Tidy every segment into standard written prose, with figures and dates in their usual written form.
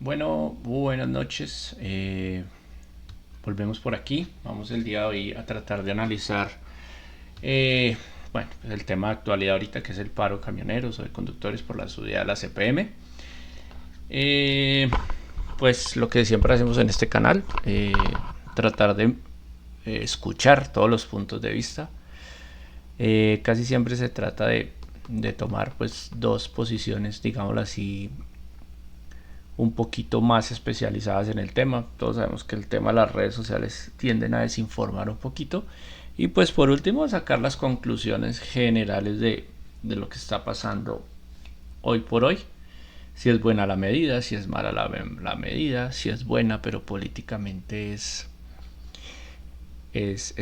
Bueno, buenas noches. Volvemos por aquí. Vamos el día de hoy a tratar de analizar, eh, pues el tema de actualidad ahorita, que es el paro camioneros o de conductores por la subida de la CPM. Pues lo que siempre hacemos en este canal, tratar de escuchar todos los puntos de vista. Casi siempre se trata de tomar pues dos posiciones, digámoslo así, un poquito más especializadas en el tema. Todos sabemos que el tema de las redes sociales tienden a desinformar un poquito. Y pues por último sacar las conclusiones generales de lo que está pasando hoy por hoy. Si es buena la medida, si es mala la medida, si es buena pero políticamente es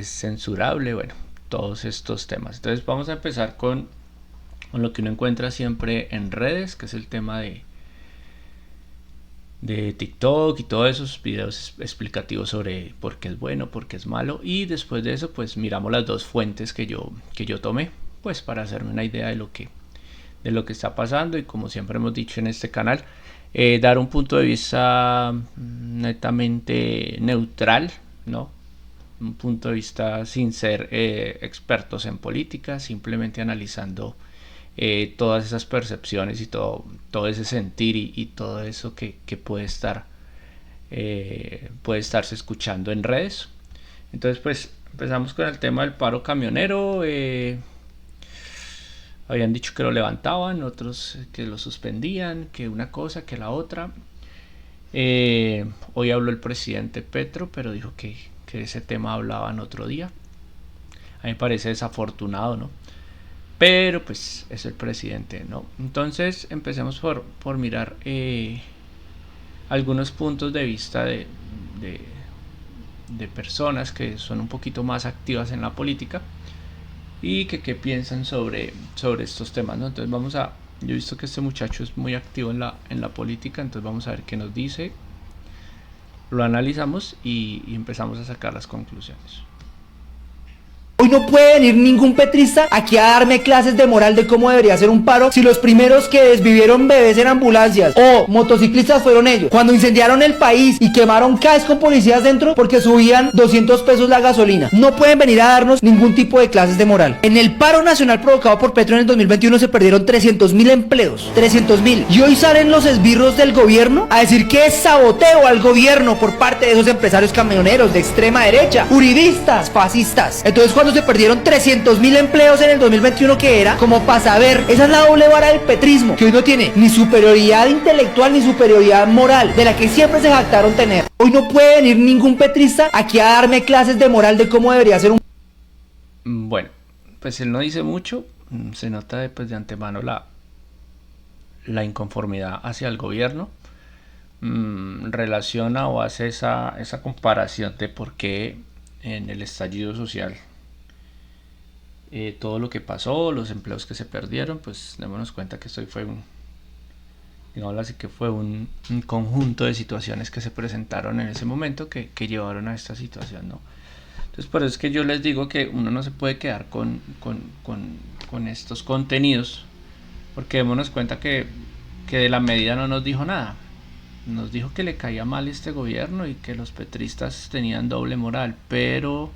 censurable, bueno, todos estos temas. Entonces vamos a empezar con lo que uno encuentra siempre en redes, que es el tema de TikTok y todos esos videos explicativos sobre por qué es bueno, por qué es malo. Y después de eso pues miramos las dos fuentes que yo tomé, pues para hacerme una idea de lo que está pasando. Y como siempre hemos dicho en este canal, dar un punto de vista netamente neutral, ¿no? Un punto de vista sin ser expertos en política, simplemente analizando todas esas percepciones y todo ese sentir y todo eso que puede estarse escuchando en redes. Entonces pues empezamos con el tema del paro camionero. Habían dicho que lo levantaban, otros que lo suspendían, que una cosa, que la otra. Hoy habló el presidente Petro, pero dijo que ese tema hablaban otro día. A mí me parece desafortunado, ¿no? Pero pues es el presidente, ¿no? Entonces empecemos por mirar algunos puntos de vista de personas que son un poquito más activas en la política y que piensan sobre estos temas, ¿no? Entonces yo he visto que este muchacho es muy activo en la política, entonces vamos a ver qué nos dice, lo analizamos y empezamos a sacar las conclusiones. Hoy no puede venir ningún petrista aquí a darme clases de moral de cómo debería ser un paro si los primeros que desvivieron bebés en ambulancias o motociclistas fueron ellos. Cuando incendiaron el país y quemaron CAES con policías dentro porque subían 200 pesos la gasolina. No pueden venir a darnos ningún tipo de clases de moral. En el paro nacional provocado por Petro en el 2021 se perdieron 300.000 empleos. 300.000. Y hoy salen los esbirros del gobierno a decir que es saboteo al gobierno por parte de esos empresarios camioneros de extrema derecha, uribistas, fascistas. Entonces cuando se perdieron 300.000 empleos en el 2021, que era como para saber, esa es la doble vara del petrismo, que hoy no tiene ni superioridad intelectual ni superioridad moral, de la que siempre se jactaron tener. Hoy no puede venir ningún petrista aquí a darme clases de moral de cómo debería ser un... Bueno, pues él no dice mucho, se nota pues de antemano la inconformidad hacia el gobierno. Relaciona o hace esa comparación de por qué en el estallido social todo lo que pasó, los empleos que se perdieron, pues démonos cuenta que esto fue un conjunto de situaciones que se presentaron en ese momento que llevaron a esta situación, ¿no? Entonces por eso es que yo les digo que uno no se puede quedar con estos contenidos, porque démonos cuenta que de la medida no nos dijo nada. Nos dijo que le caía mal este gobierno y que los petristas tenían doble moral, pero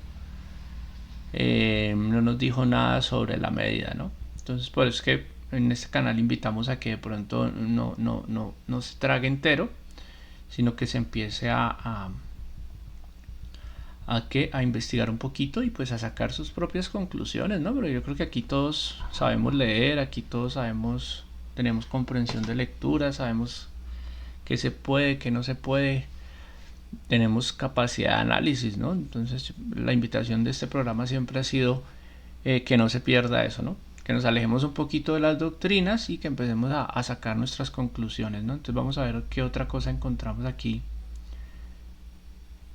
no nos dijo nada sobre la medida, ¿no? Entonces por eso es que en este canal invitamos a que de pronto no se trague entero, sino que se empiece a investigar un poquito y pues a sacar sus propias conclusiones, ¿no? Pero yo creo que aquí todos sabemos leer, aquí todos tenemos comprensión de lectura, sabemos qué se puede, qué no se puede, tenemos capacidad de análisis, ¿no? Entonces la invitación de este programa siempre ha sido que no se pierda eso, ¿no? Que nos alejemos un poquito de las doctrinas y que empecemos a sacar nuestras conclusiones, ¿no? Entonces vamos a ver qué otra cosa encontramos aquí.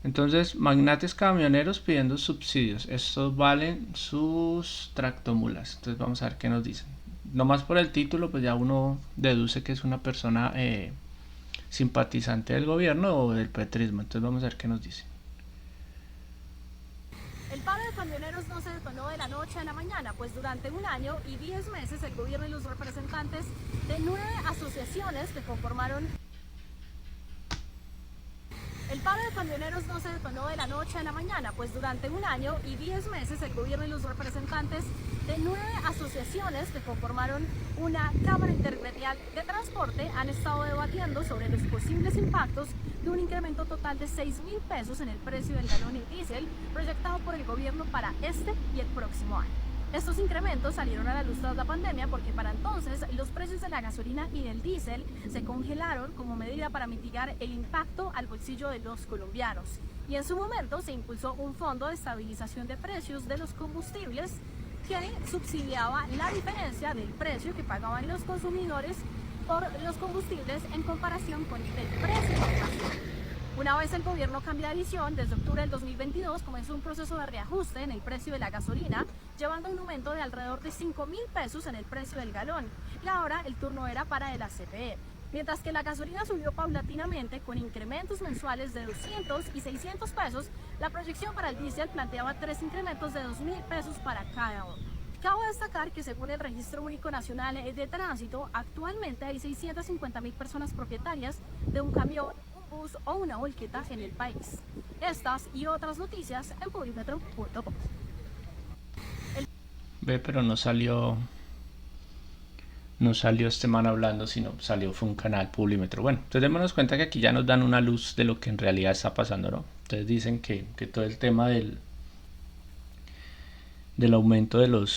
Entonces, magnates camioneros pidiendo subsidios. Estos valen sus tractomulas. Entonces vamos a ver qué nos dicen. Nomás por el título pues ya uno deduce que es una persona simpatizante del gobierno o del petrismo. Entonces vamos a ver qué nos dice. El paro de camioneros no se detonó de la noche a la mañana, pues durante 1 año y 10 meses el gobierno y los representantes de 9 asociaciones que conformaron paro de camioneros no se detonó de la noche a la mañana, pues durante un año y 10 meses el gobierno y los representantes de 9 asociaciones que conformaron una Cámara Intergremial de Transporte han estado debatiendo sobre los posibles impactos de un incremento total de 6.000 pesos en el precio del galón de diésel proyectado por el gobierno para este y el próximo año. Estos incrementos salieron a la luz tras la pandemia porque para entonces los precios de la gasolina y del diésel se congelaron como medida para mitigar el impacto al bolsillo de los colombianos. Y en su momento se impulsó un fondo de estabilización de precios de los combustibles que subsidiaba la diferencia del precio que pagaban los consumidores por los combustibles en comparación con el precio del gasolina. Una vez el gobierno cambia de visión, desde octubre del 2022 comenzó un proceso de reajuste en el precio de la gasolina, llevando a un aumento de alrededor de 5.000 pesos en el precio del galón. Y ahora el turno era para el ACPE. Mientras que la gasolina subió paulatinamente con incrementos mensuales de 200 y 600 pesos, la proyección para el diésel planteaba 3 incrementos de 2.000 pesos para cada uno. Cabe destacar que según el Registro Único Nacional de Tránsito, actualmente hay 650.000 personas propietarias de un camión, un bus o una volqueta en el país. Estas y otras noticias en publimetro.com. Ve, pero no salió este man hablando, sino fue un canal Publimetro. Bueno, entonces démonos cuenta que aquí ya nos dan una luz de lo que en realidad está pasando, ¿no? Entonces dicen que todo el tema del aumento del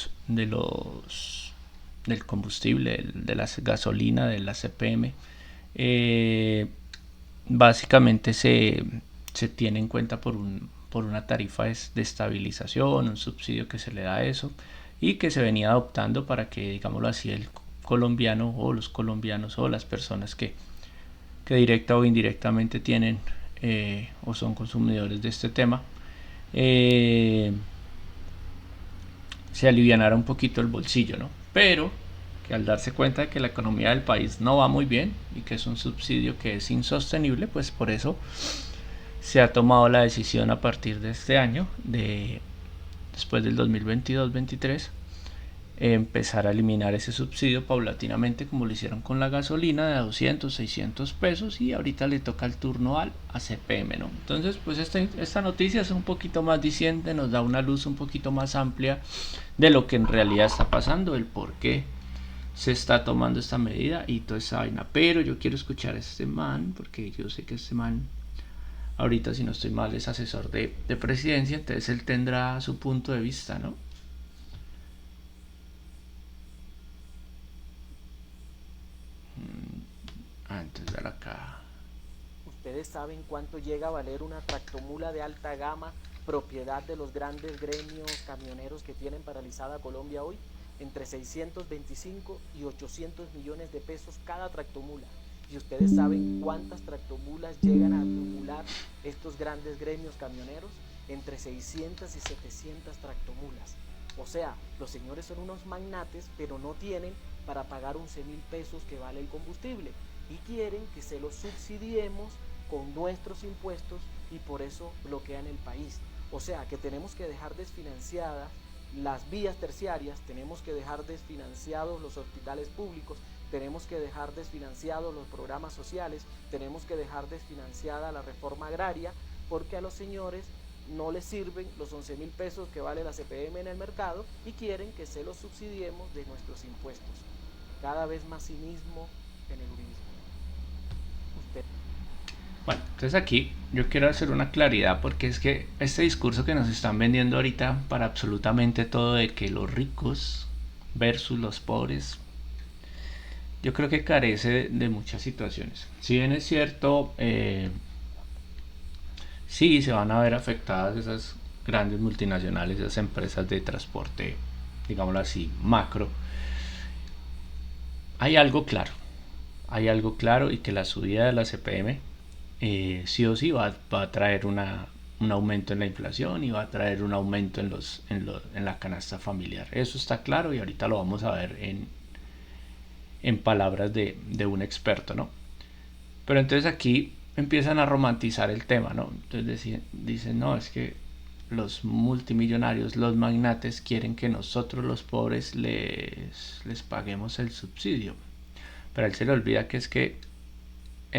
combustible, de la gasolina, de la CPM, básicamente se tiene en cuenta por una tarifa de estabilización, un subsidio que se le da a eso y que se venía adoptando para que, digámoslo así, el colombiano o los colombianos o las personas que directa o indirectamente tienen o son consumidores de este tema, se alivianara un poquito el bolsillo, ¿no? Pero que al darse cuenta de que la economía del país no va muy bien y que es un subsidio que es insostenible, pues por eso se ha tomado la decisión a partir de este año, después del 2022-23, empezar a eliminar ese subsidio paulatinamente, como lo hicieron con la gasolina, de 200, 600 pesos, y ahorita le toca el turno al ACPM, ¿no? Entonces, pues esta noticia es un poquito más diciente, nos da una luz un poquito más amplia de lo que en realidad está pasando, el por qué se está tomando esta medida y toda esa vaina. Pero yo quiero escuchar a este man, porque yo sé que este man ahorita, si no estoy mal, es asesor de presidencia, entonces él tendrá su punto de vista, ¿no? Entonces ver acá. ¿Ustedes saben cuánto llega a valer una tractomula de alta gama, propiedad de los grandes gremios camioneros que tienen paralizada Colombia hoy? Entre 625 y 800 millones de pesos cada tractomula. ¿Y ustedes saben cuántas tractomulas llegan a acumular estos grandes gremios camioneros? Entre 600 y 700 tractomulas. O sea, los señores son unos magnates, pero no tienen para pagar 11.000 pesos que vale el combustible. Y quieren que se los subsidiemos con nuestros impuestos y por eso bloquean el país. O sea, que tenemos que dejar desfinanciadas las vías terciarias, tenemos que dejar desfinanciados los hospitales públicos, tenemos que dejar desfinanciados los programas sociales, tenemos que dejar desfinanciada la reforma agraria, porque a los señores no les sirven los 11.000 pesos que vale la CPM en el mercado y quieren que se los subsidiemos de nuestros impuestos. Cada vez más cinismo en el uribismo. Bueno, entonces aquí yo quiero hacer una claridad, porque es que este discurso que nos están vendiendo ahorita para absolutamente todo, de que los ricos versus los pobres, yo creo que carece de muchas situaciones. Si bien es cierto, sí se van a ver afectadas esas grandes multinacionales, esas empresas de transporte, digámoslo así, macro, hay algo claro y que la subida de la CPM sí o sí va a traer un aumento en la inflación y va a traer un aumento en la canasta familiar. Eso está claro y ahorita lo vamos a ver en palabras de un experto, ¿no? Pero entonces aquí empiezan a romantizar el tema, ¿no? Entonces dicen, no, es que los multimillonarios, los magnates quieren que nosotros los pobres les paguemos el subsidio. Pero a él se le olvida que es que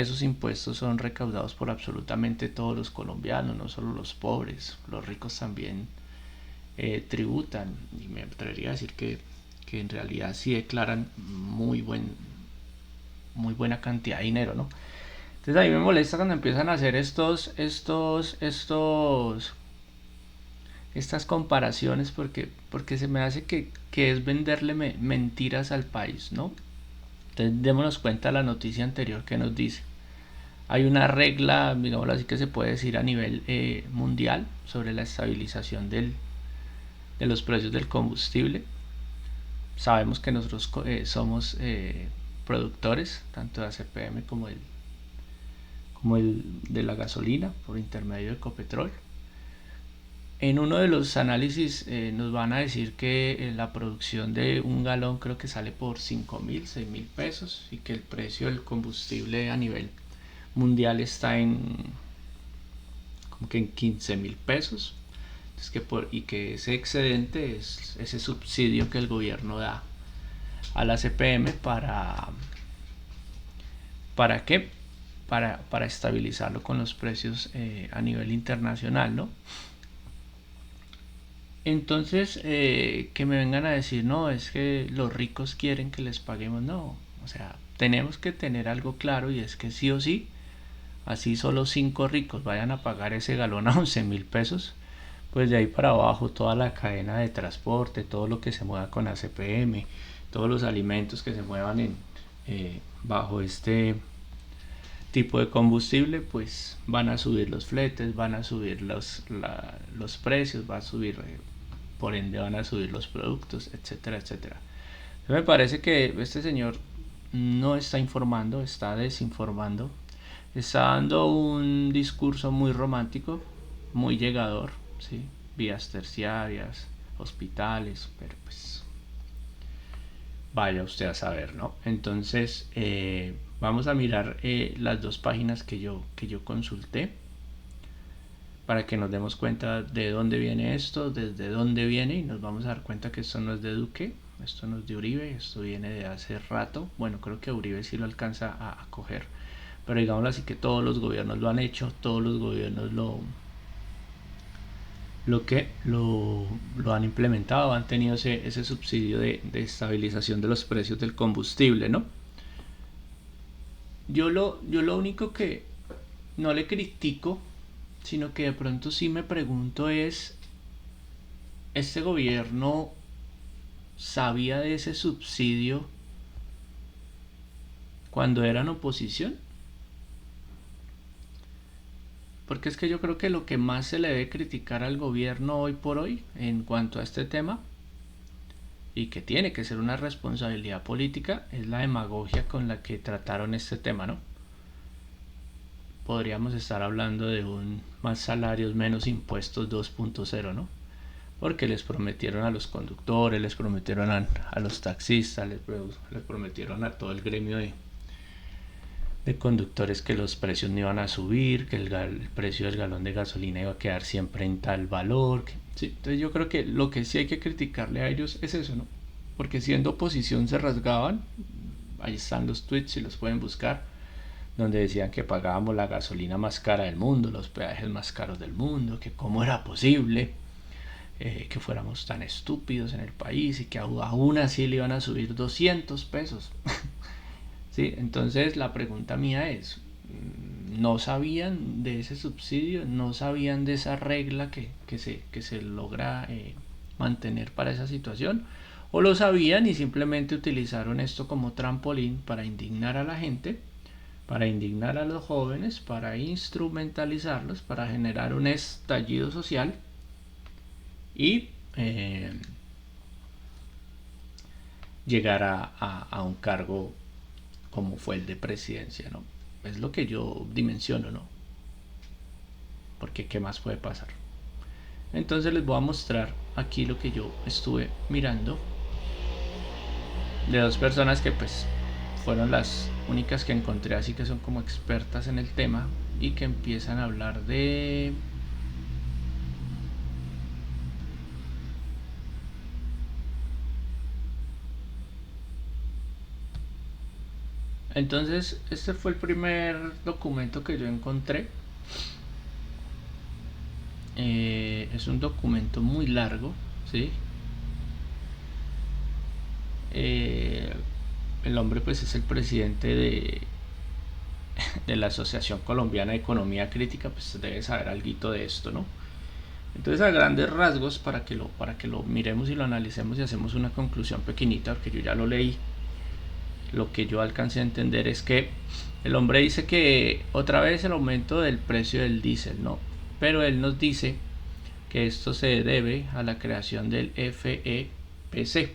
esos impuestos son recaudados por absolutamente todos los colombianos, no solo los pobres, los ricos también tributan, y me atrevería a decir que en realidad sí declaran muy buena cantidad de dinero, ¿no? Entonces a mí me molesta cuando empiezan a hacer estas comparaciones porque se me hace que es venderle mentiras al país, ¿no? Entonces démonos cuenta de la noticia anterior que nos dice. Hay una regla, digámoslo así, que se puede decir a nivel mundial sobre la estabilización de los precios del combustible. Sabemos que nosotros somos productores tanto de ACPM como el de la gasolina por intermedio de Ecopetrol. En uno de los análisis nos van a decir que la producción de un galón creo que sale por 5.000, 6.000 pesos y que el precio del combustible a nivel mundial está como que en 15.000 pesos. Y que ese excedente es ese subsidio que el gobierno da a la CPM ¿para qué? Para estabilizarlo con los precios a nivel internacional, ¿no? Entonces, que me vengan a decir, no, es que los ricos quieren que les paguemos, no. O sea, tenemos que tener algo claro, y es que sí o sí, así solo 5 ricos vayan a pagar ese galón a 11.000 pesos, pues de ahí para abajo toda la cadena de transporte, todo lo que se mueva con ACPM, todos los alimentos que se muevan bajo este tipo de combustible, pues van a subir los fletes, van a subir los precios, va a subir, por ende van a subir los productos, etcétera, etcétera. Me parece que este señor no está informando, está desinformando, está dando un discurso muy romántico, muy llegador, ¿sí? Vías terciarias, hospitales, pero pues vaya usted a saber, ¿no? Entonces vamos a mirar las dos páginas que yo consulté para que nos demos cuenta de dónde viene esto, desde dónde viene, y nos vamos a dar cuenta que esto no es de Duque, esto no es de Uribe, esto viene de hace rato. Bueno, creo que Uribe sí lo alcanza a coger, pero digámoslo así, que todos los gobiernos lo han hecho, todos los gobiernos lo han implementado, han tenido ese subsidio de estabilización de los precios del combustible, ¿no? Yo lo único que no le critico, sino que de pronto sí me pregunto es, ¿este gobierno sabía de ese subsidio cuando eran oposición? Porque es que yo creo que lo que más se le debe criticar al gobierno hoy por hoy en cuanto a este tema, y que tiene que ser una responsabilidad política, es la demagogia con la que trataron este tema, ¿no? Podríamos estar hablando de un más salarios, menos impuestos 2.0, ¿no? Porque les prometieron a los conductores, les prometieron a los taxistas, les prometieron a todo el gremio de conductores que los precios no iban a subir, que el precio del galón de gasolina iba a quedar siempre en tal valor. Sí, entonces yo creo que lo que sí hay que criticarle a ellos es eso, ¿no? Porque siendo oposición se rasgaban, ahí están los tweets, si los pueden buscar, donde decían que pagábamos la gasolina más cara del mundo, los peajes más caros del mundo, que cómo era posible que fuéramos tan estúpidos en el país y que aún así le iban a subir 200 pesos. ¿Sí? Entonces la pregunta mía es, ¿no sabían de ese subsidio? ¿No sabían de esa regla que se logra mantener para esa situación? ¿O lo sabían y simplemente utilizaron esto como trampolín para indignar a la gente, para indignar a los jóvenes, para instrumentalizarlos, para generar un estallido social y llegar a un cargo como fue el de presidencia, ¿no? Es lo que yo dimensiono, ¿no? Porque ¿qué más puede pasar? Entonces les voy a mostrar aquí lo que yo estuve mirando de dos personas que pues fueron las únicas que encontré, así que son como expertas en el tema y que empiezan a hablar de Entonces, este fue el primer documento que yo encontré. Es un documento muy largo, ¿sí? El hombre pues es el presidente de la Asociación Colombiana de Economía Crítica, pues debe saber algo de esto, ¿no? Entonces, a grandes rasgos, para que lo miremos y lo analicemos y hacemos una conclusión pequeñita, porque yo ya lo leí, lo que yo alcancé a entender es que el hombre dice que otra vez el aumento del precio del diésel, ¿no? Pero él nos dice que esto se debe a la creación del FEPC,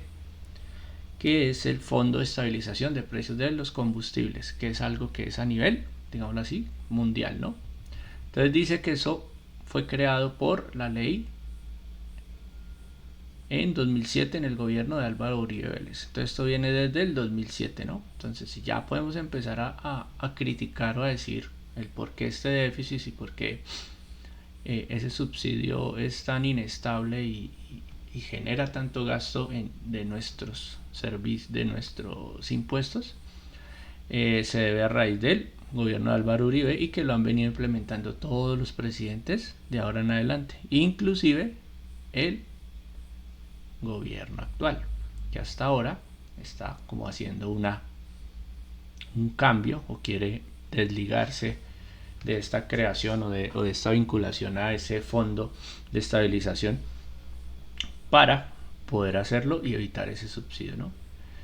que es el Fondo de Estabilización de Precios de los Combustibles, que es algo que es a nivel, digámoslo así, mundial, ¿no? Entonces dice que eso fue creado por la ley en 2007 en el gobierno de Álvaro Uribe Vélez. Entonces esto viene desde el 2007, ¿no? Entonces si ya podemos empezar a criticar o a decir el por qué este déficit y por qué ese subsidio es tan inestable y genera tanto gasto de nuestros servicios, de nuestros impuestos, se debe a raíz del gobierno de Álvaro Uribe y que lo han venido implementando todos los presidentes de ahora en adelante, inclusive el gobierno actual, que hasta ahora está como haciendo un cambio o quiere desligarse de esta creación o de esta vinculación a ese fondo de estabilización para poder hacerlo y evitar ese subsidio, ¿no?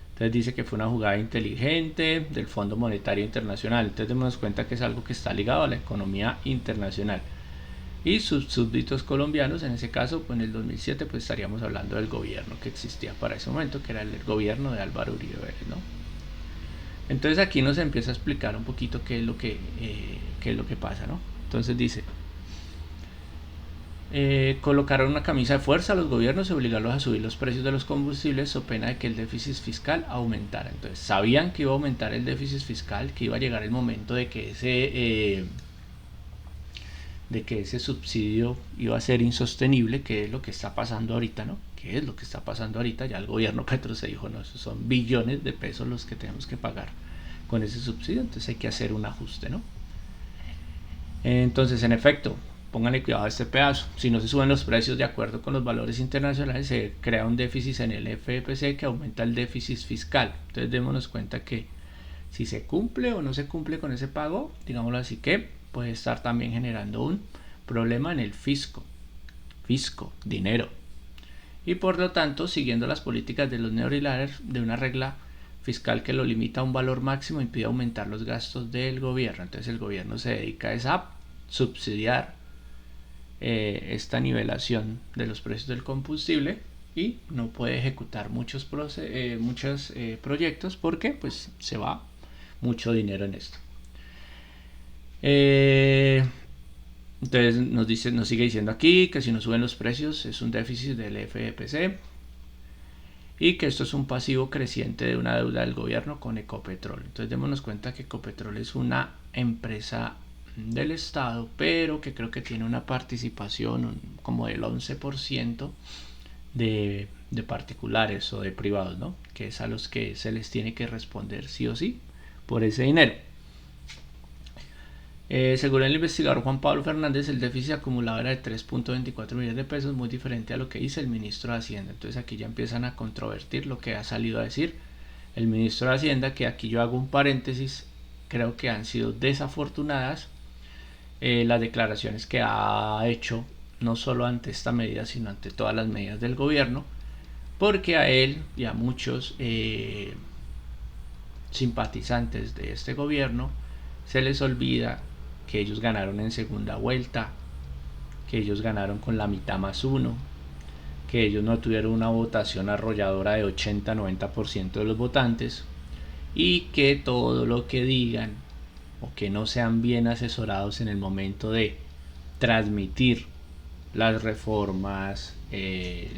Entonces dice que fue una jugada inteligente del Fondo Monetario Internacional. Entonces démonos cuenta que es algo que está ligado a la economía internacional. Y sus súbditos colombianos, en ese caso, pues en el 2007, pues estaríamos hablando del gobierno que existía para ese momento, que era el gobierno de Álvaro Uribe Vélez, ¿no? Entonces aquí nos empieza a explicar un poquito qué es lo que pasa, ¿no? Entonces dice, colocaron una camisa de fuerza a los gobiernos y obligarlos a subir los precios de los combustibles so pena de que el déficit fiscal aumentara. Entonces sabían que iba a aumentar el déficit fiscal, que iba a llegar el momento de que ese subsidio iba a ser insostenible, que es lo que está pasando ahorita, ¿no? ¿Qué es lo que está pasando ahorita? Ya el gobierno Petro se dijo, no, esos son billones de pesos los que tenemos que pagar con ese subsidio, entonces hay que hacer un ajuste, ¿no? Entonces, en efecto, pónganle cuidado a este pedazo. Si no se suben los precios de acuerdo con los valores internacionales, se crea un déficit en el FEPC que aumenta el déficit fiscal. Entonces démonos cuenta que si se cumple o no se cumple con ese pago, digámoslo así, que puede estar también generando un problema en el fisco, dinero. Y por lo tanto, siguiendo las políticas de los neoliberales, de una regla fiscal que lo limita a un valor máximo, impide aumentar los gastos del gobierno. Entonces el gobierno se dedica a subsidiar esta nivelación de los precios del combustible y no puede ejecutar muchos proyectos porque pues se va mucho dinero en esto. Entonces nos sigue diciendo aquí que si no suben los precios es un déficit del FEPC y que esto es un pasivo creciente de una deuda del gobierno con Ecopetrol. Entonces démonos cuenta que Ecopetrol es una empresa del Estado, pero que creo que tiene una participación como del 11% de particulares o de privados, ¿no? Que es a los que se les tiene que responder sí o sí por ese dinero. Según el investigador Juan Pablo Fernández, el déficit acumulado era de 3.24 millones de pesos, muy diferente a lo que dice el ministro de Hacienda. Entonces aquí ya empiezan a controvertir lo que ha salido a decir el ministro de Hacienda, que aquí yo hago un paréntesis, creo que han sido desafortunadas las declaraciones que ha hecho, no solo ante esta medida, sino ante todas las medidas del gobierno, porque a él y a muchos simpatizantes de este gobierno se les olvida que ellos ganaron en segunda vuelta, que ellos ganaron con la mitad más uno, que ellos no tuvieron una votación arrolladora de 80-90% de los votantes y que todo lo que digan o que no sean bien asesorados en el momento de transmitir las reformas,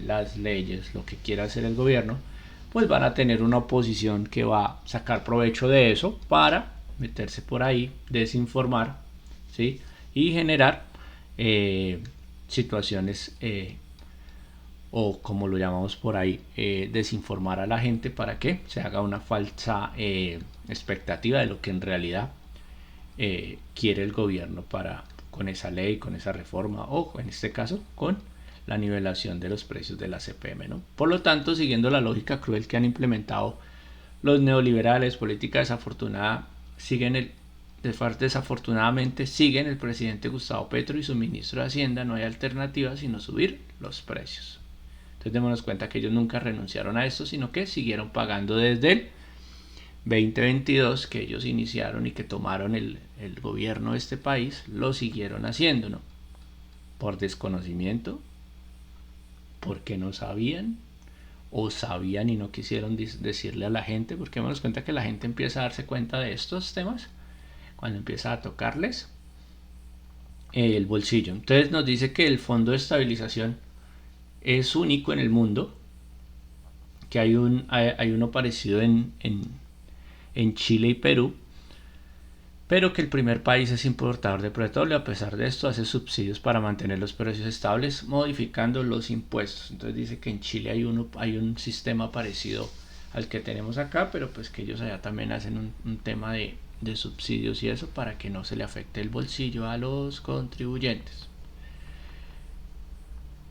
las leyes, lo que quiera hacer el gobierno, pues van a tener una oposición que va a sacar provecho de eso para meterse por ahí, desinformar, ¿sí? Y generar situaciones o como lo llamamos por ahí, desinformar a la gente para que se haga una falsa expectativa de lo que en realidad quiere el gobierno con esa ley, con esa reforma, o en este caso con la nivelación de los precios de la CPM, ¿no? Por lo tanto, siguiendo la lógica cruel que han implementado los neoliberales, política desafortunada, desafortunadamente siguen el presidente Gustavo Petro y su ministro de Hacienda. No hay alternativa sino subir los precios. Entonces démonos cuenta que ellos nunca renunciaron a esto, sino que siguieron pagando desde el 2022 que ellos iniciaron y que tomaron el gobierno de este país, lo siguieron haciendo, ¿no? Por desconocimiento, porque no sabían, o sabían y no quisieron decirle a la gente, porque démonos cuenta que la gente empieza a darse cuenta de estos temas cuando empieza a tocarles el bolsillo. Entonces nos dice que el Fondo de Estabilización es único en el mundo, que hay uno parecido en Chile y Perú, pero que el primer país es importador de petróleo. A pesar de esto, hace subsidios para mantener los precios estables, modificando los impuestos. Entonces dice que en Chile hay un sistema parecido al que tenemos acá, pero pues que ellos allá también hacen un tema de subsidios y eso, para que no se le afecte el bolsillo a los contribuyentes.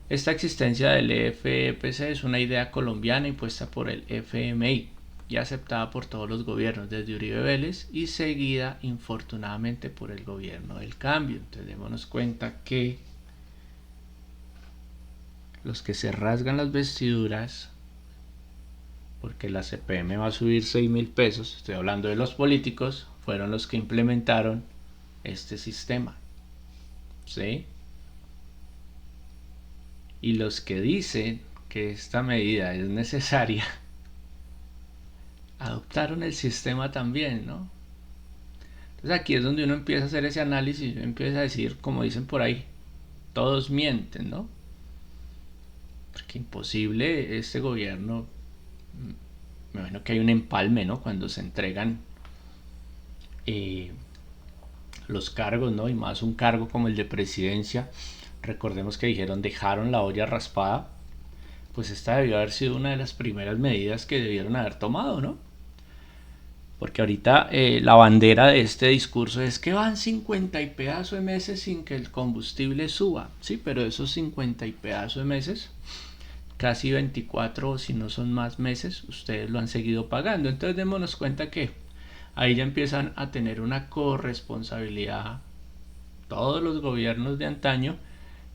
Esta existencia del EFEPC es una idea colombiana impuesta por el FMI y aceptada por todos los gobiernos desde Uribe Vélez y seguida infortunadamente por el gobierno del cambio. Entonces démonos cuenta que los que se rasgan las vestiduras porque la CPM va a subir 6.000 pesos, estoy hablando de los políticos, fueron los que implementaron este sistema, ¿sí? Y los que dicen que esta medida es necesaria adoptaron el sistema también, ¿no? Entonces aquí es donde uno empieza a hacer ese análisis, empieza a decir, como dicen por ahí, todos mienten, ¿no? Porque imposible este gobierno, me imagino que hay un empalme, ¿no? Cuando se entregan los cargos, ¿no? Y más un cargo como el de presidencia. Recordemos que dejaron la olla raspada. Pues esta debió haber sido una de las primeras medidas que debieron haber tomado, ¿no? Porque ahorita la bandera de este discurso es que van 50 y pedazo de meses sin que el combustible suba. Sí, pero esos 50 y pedazo de meses, casi 24 o si no son más meses, ustedes lo han seguido pagando. Entonces démonos cuenta que ahí ya empiezan a tener una corresponsabilidad todos los gobiernos de antaño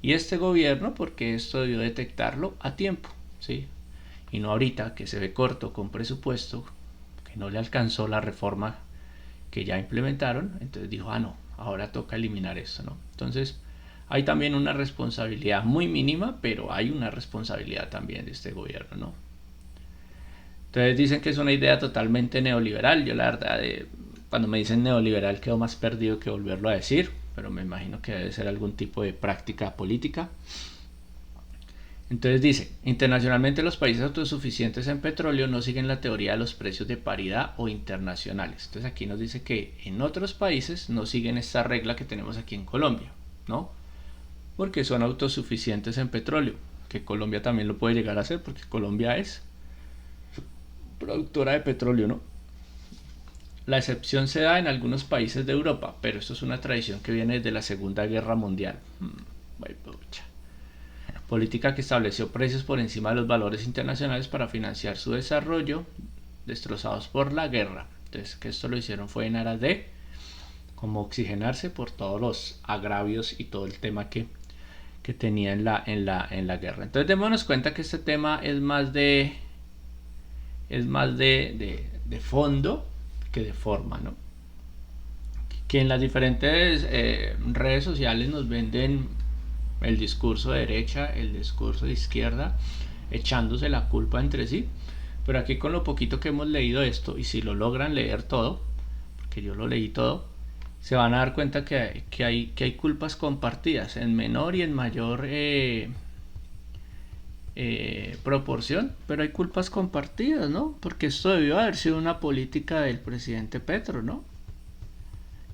y este gobierno, porque esto debió detectarlo a tiempo, ¿sí? Y no ahorita que se ve corto con presupuesto, que no le alcanzó la reforma que ya implementaron, entonces dijo, no, ahora toca eliminar esto, ¿no? Entonces hay también una responsabilidad muy mínima, pero hay una responsabilidad también de este gobierno, ¿no? Entonces dicen que es una idea totalmente neoliberal. Yo la verdad, cuando me dicen neoliberal quedo más perdido que volverlo a decir, pero me imagino que debe ser algún tipo de práctica política. Entonces dice, internacionalmente los países autosuficientes en petróleo no siguen la teoría de los precios de paridad o internacionales. Entonces aquí nos dice que en otros países no siguen esta regla que tenemos aquí en Colombia, ¿no? Porque son autosuficientes en petróleo, que Colombia también lo puede llegar a hacer, porque Colombia es productora de petróleo, ¿no? La excepción se da en algunos países de Europa, pero esto es una tradición que viene desde la Segunda Guerra Mundial. Política que estableció precios por encima de los valores internacionales para financiar su desarrollo, destrozados por la guerra. Entonces, que esto lo hicieron fue en aras de como oxigenarse por todos los agravios y todo el tema que tenía en la guerra. Entonces, démonos cuenta que este tema es más de fondo que de forma, ¿no? Que en las diferentes redes sociales nos venden el discurso de derecha, el discurso de izquierda, echándose la culpa entre sí, pero aquí con lo poquito que hemos leído esto, y si lo logran leer todo, porque yo lo leí todo, se van a dar cuenta que hay culpas compartidas en menor y en mayor proporción, pero hay culpas compartidas, ¿no? Porque esto debió haber sido una política del presidente Petro, ¿no?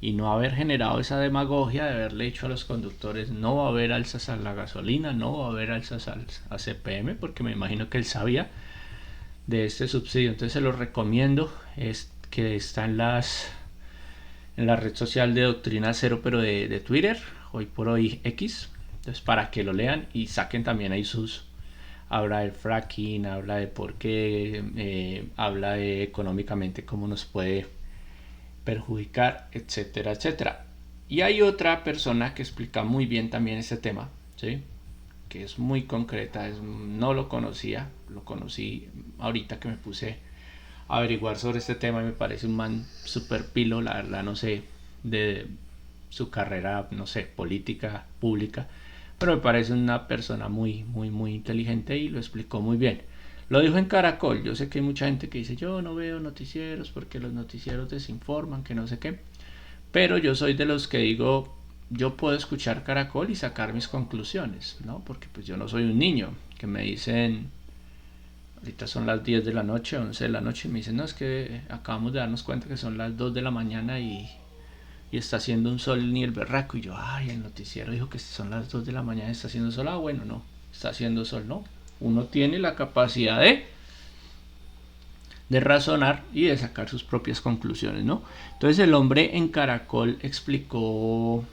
y no haber generado esa demagogia de haberle dicho a los conductores no va a haber alzas a la gasolina, no va a haber alzas a CPM, porque me imagino que él sabía de este subsidio. Entonces se los recomiendo, es que está en la red social de Doctrina Cero, pero de Twitter, hoy por hoy X. Entonces para que lo lean y saquen también ahí habla del fracking, habla de por qué, habla de económicamente cómo nos puede perjudicar, etcétera, etcétera. Y hay otra persona que explica muy bien también este tema, ¿sí? Que es muy concreta, no lo conocía, lo conocí ahorita que me puse a averiguar sobre este tema y me parece un man súper pilo, la verdad no sé de su carrera, no sé, política, pública, pero me parece una persona muy inteligente y lo explicó muy bien. Lo dijo en Caracol. Yo sé que hay mucha gente que dice yo no veo noticieros porque los noticieros desinforman, que no sé qué, pero yo soy de los que digo, yo puedo escuchar Caracol y sacar mis conclusiones, ¿no? Porque pues yo no soy un niño que me dicen, ahorita son las 10 de la noche, 11 de la noche, y me dicen, no, es que acabamos de darnos cuenta que son las 2 de la mañana y está haciendo un sol ni el berraco. Y yo, ay, el noticiero dijo que son las 2 de la mañana y está haciendo sol. Ah, bueno, no, está haciendo sol, no. Uno tiene la capacidad de razonar y de sacar sus propias conclusiones, ¿no? Entonces el hombre en Caracol explicó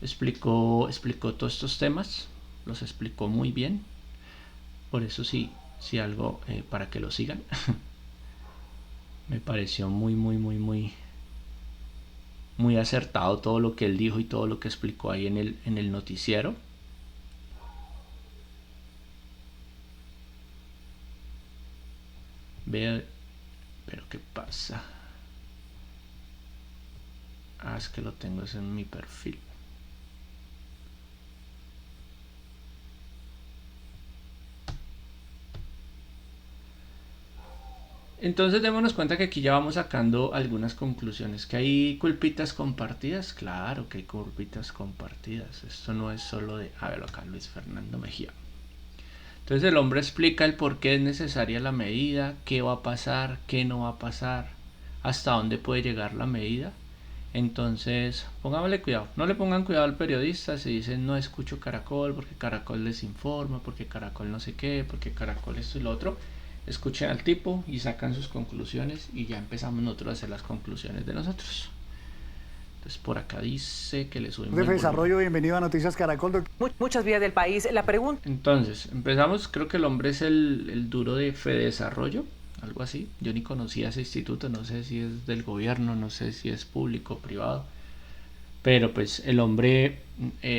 todos estos temas, los explicó muy bien. Por eso sí algo para que lo sigan. Me pareció muy acertado todo lo que él dijo y todo lo que explicó ahí en el noticiero. Vea, pero ¿qué pasa? Ah, es que lo tengo en mi perfil. Entonces démonos cuenta que aquí ya vamos sacando algunas conclusiones. ¿Que hay culpitas compartidas? Claro que hay culpitas compartidas. Esto no es solo de... A ver, acá Luis Fernando Mejía. Entonces el hombre explica el por qué es necesaria la medida, qué va a pasar, qué no va a pasar, hasta dónde puede llegar la medida. Entonces, pongámosle cuidado. No le pongan cuidado al periodista si dicen no escucho Caracol porque Caracol les informa, porque Caracol no sé qué, porque Caracol esto y lo otro. Escuchen al tipo y sacan sus conclusiones y ya empezamos nosotros a hacer las conclusiones de nosotros. Entonces por acá dice que le subimos Jefe de Desarrollo, bienvenido a Noticias Caracol. Muchas vías del país. La pregunta... Entonces, empezamos, creo que el hombre es el duro de Fedesarrollo, algo así. Yo ni conocía ese instituto, no sé si es del gobierno, no sé si es público o privado. Pero pues el hombre,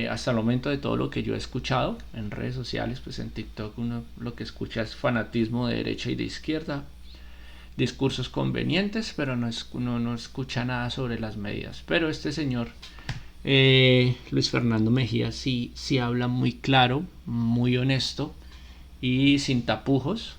hasta el momento de todo lo que yo he escuchado en redes sociales, pues en TikTok uno lo que escucha es fanatismo de derecha y de izquierda, discursos convenientes, pero uno no escucha nada sobre las medidas. Pero este señor, Luis Fernando Mejía, sí habla muy claro, muy honesto y sin tapujos,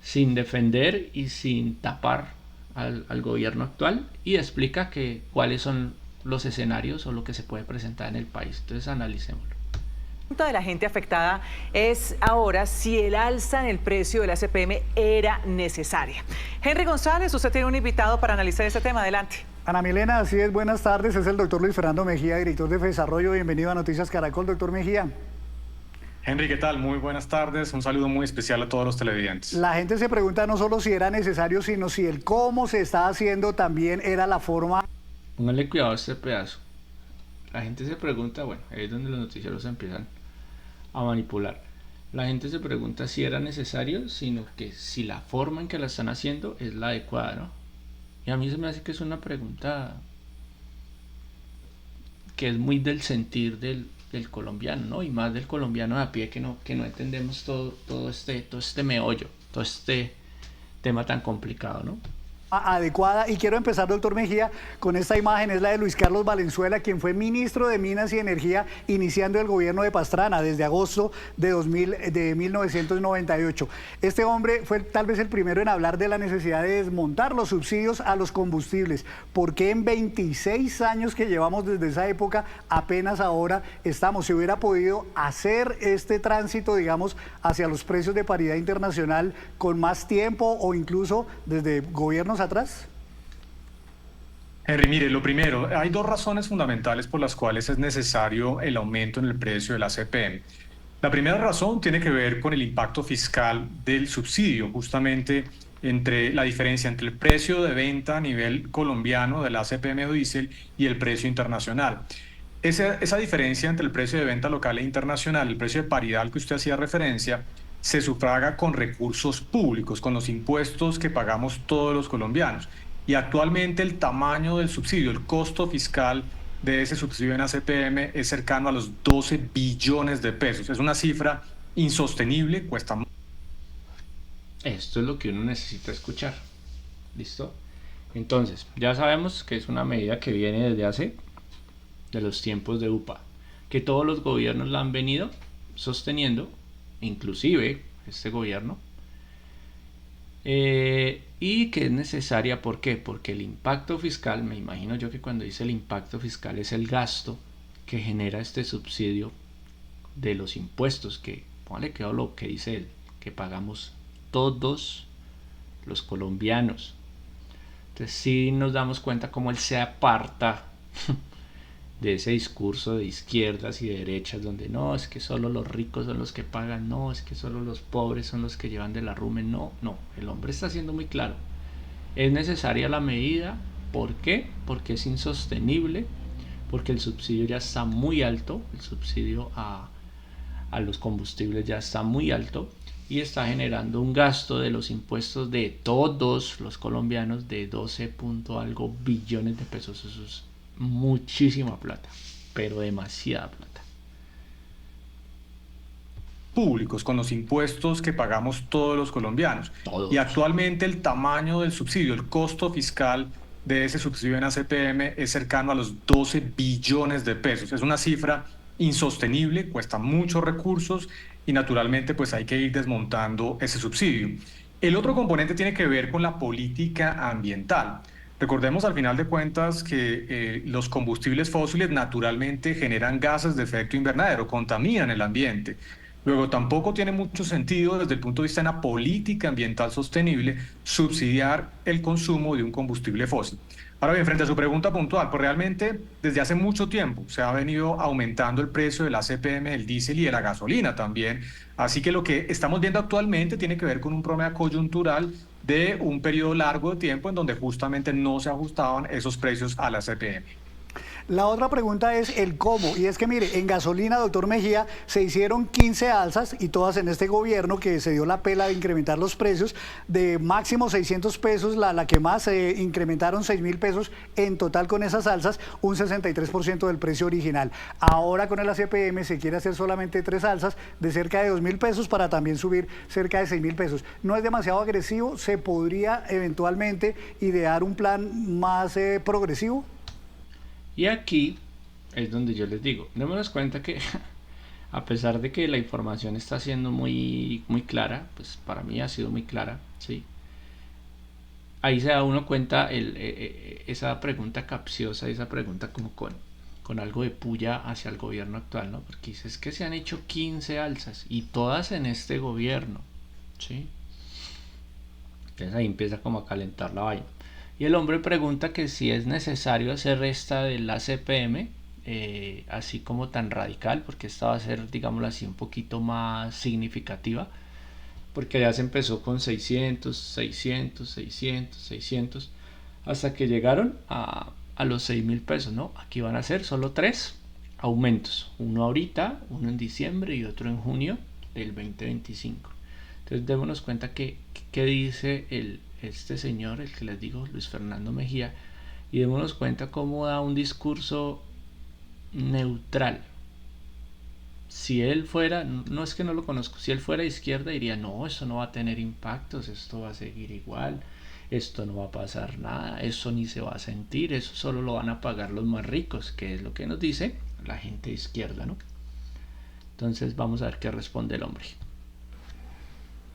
sin defender y sin tapar al gobierno actual, y explica cuáles son los escenarios o lo que se puede presentar en el país. Entonces analicémoslo. La pregunta de la gente afectada es ahora si el alza en el precio de la CPM era necesaria. Henry González, usted tiene un invitado para analizar este tema. Adelante. Ana Milena, así es, buenas tardes. Es el doctor Luis Fernando Mejía, director de Desarrollo. Bienvenido a Noticias Caracol, doctor Mejía. Henry, ¿qué tal? Muy buenas tardes. Un saludo muy especial a todos los televidentes. La gente se pregunta no solo si era necesario, sino si el cómo se está haciendo también era la forma. Pónganle cuidado a este pedazo. La gente se pregunta, bueno, ahí es donde los noticieros empiezan a manipular. La gente se pregunta si era necesario, sino que si la forma en que la están haciendo es la adecuada, ¿no? Y a mí se me hace que es una pregunta que es muy del sentir del colombiano, ¿no? Y más del colombiano de a pie que no entendemos todo este meollo, todo este tema tan complicado, ¿no? Adecuada. Y quiero empezar, doctor Mejía, con esta imagen. Es la de Luis Carlos Valenzuela, quien fue ministro de Minas y Energía iniciando el gobierno de Pastrana desde agosto de 1998. Este hombre fue tal vez el primero en hablar de la necesidad de desmontar los subsidios a los combustibles. ¿Por qué en 26 años que llevamos desde esa época apenas ahora estamos? ¿Se hubiera podido hacer este tránsito, digamos, hacia los precios de paridad internacional con más tiempo o incluso desde gobiernos atrás? Henry, mire, lo primero, hay dos razones fundamentales por las cuales es necesario el aumento en el precio de la CPM. La primera razón tiene que ver con el impacto fiscal del subsidio, justamente entre la diferencia entre el precio de venta a nivel colombiano de la CPM o diésel y el precio internacional. Esa diferencia entre el precio de venta local e internacional, el precio de paridad al que usted hacía referencia, se sufraga con recursos públicos, con los impuestos que pagamos todos los colombianos. Y actualmente el tamaño del subsidio, el costo fiscal de ese subsidio en ACPM es cercano a los 12 billones de pesos. Es una cifra insostenible, cuesta mucho. Esto es lo que uno necesita escuchar. ¿Listo? Entonces, ya sabemos que es una medida que viene desde hace de los tiempos de UPA, que todos los gobiernos la han venido sosteniendo, inclusive este gobierno, y que es necesaria. ¿Por qué? Porque el impacto fiscal, me imagino yo que cuando dice el impacto fiscal es el gasto que genera este subsidio de los impuestos, que póngale que lo que dice él, que pagamos todos los colombianos. Entonces sí nos damos cuenta cómo él se aparta de ese discurso de izquierdas y de derechas donde no, es que solo los ricos son los que pagan, no, es que solo los pobres son los que llevan de la rumen, no, el hombre está siendo muy claro, es necesaria la medida. ¿Por qué? Porque es insostenible, porque el subsidio ya está muy alto, el subsidio a los combustibles ya está muy alto y está generando un gasto de los impuestos de todos los colombianos de 12 punto algo billones de pesos. Eso es muchísima plata, pero demasiada plata. Públicos, con los impuestos que pagamos todos los colombianos. Todos. Y actualmente el tamaño del subsidio, el costo fiscal de ese subsidio en ACPM es cercano a los 12 billones de pesos. Es una cifra insostenible, cuesta muchos recursos y naturalmente pues hay que ir desmontando ese subsidio. El otro componente tiene que ver con la política ambiental. Recordemos al final de cuentas que los combustibles fósiles naturalmente generan gases de efecto invernadero, contaminan el ambiente. Luego tampoco tiene mucho sentido desde el punto de vista de una política ambiental sostenible subsidiar el consumo de un combustible fósil. Ahora bien, frente a su pregunta puntual, pues realmente desde hace mucho tiempo se ha venido aumentando el precio de la CPM, del diésel y de la gasolina también. Así que lo que estamos viendo actualmente tiene que ver con un problema coyuntural de un periodo largo de tiempo en donde justamente no se ajustaban esos precios a la CPM. La otra pregunta es el cómo, y es que mire, en gasolina, doctor Mejía, se hicieron 15 alzas y todas en este gobierno que se dio la pela de incrementar los precios de máximo 600 pesos, la que más se incrementaron 6.000 pesos en total con esas alzas, un 63% del precio original. Ahora con el ACPM se quiere hacer solamente 3 alzas de cerca de 2.000 pesos para también subir cerca de 6.000 pesos. ¿No es demasiado agresivo? ¿Se podría eventualmente idear un plan más progresivo? Y aquí es donde yo les digo, démonos cuenta que a pesar de que la información está siendo muy clara, pues para mí ha sido muy clara, ¿sí? Ahí se da uno cuenta esa pregunta capciosa, esa pregunta como con algo de puya hacia el gobierno actual, ¿no? Porque dices que se han hecho 15 alzas y todas en este gobierno, ¿sí? Entonces ahí empieza como a calentar la vaina. Y el hombre pregunta que si es necesario hacer esta del ACPM, así como tan radical, porque esta va a ser, digámoslo así, un poquito más significativa, porque ya se empezó con 600, 600, 600, 600, hasta que llegaron a los 6.000 pesos, ¿no? Aquí van a ser solo 3 aumentos, uno ahorita, uno en diciembre y otro en junio del 2025. Entonces démonos cuenta que dice este señor, el que les digo, Luis Fernando Mejía, y démonos cuenta cómo da un discurso neutral. Si él fuera, no es que no lo conozco, si él fuera de izquierda diría, no, eso no va a tener impactos, esto va a seguir igual, esto no va a pasar nada, eso ni se va a sentir, eso solo lo van a pagar los más ricos, que es lo que nos dice la gente de izquierda, ¿no? Entonces vamos a ver qué responde el hombre.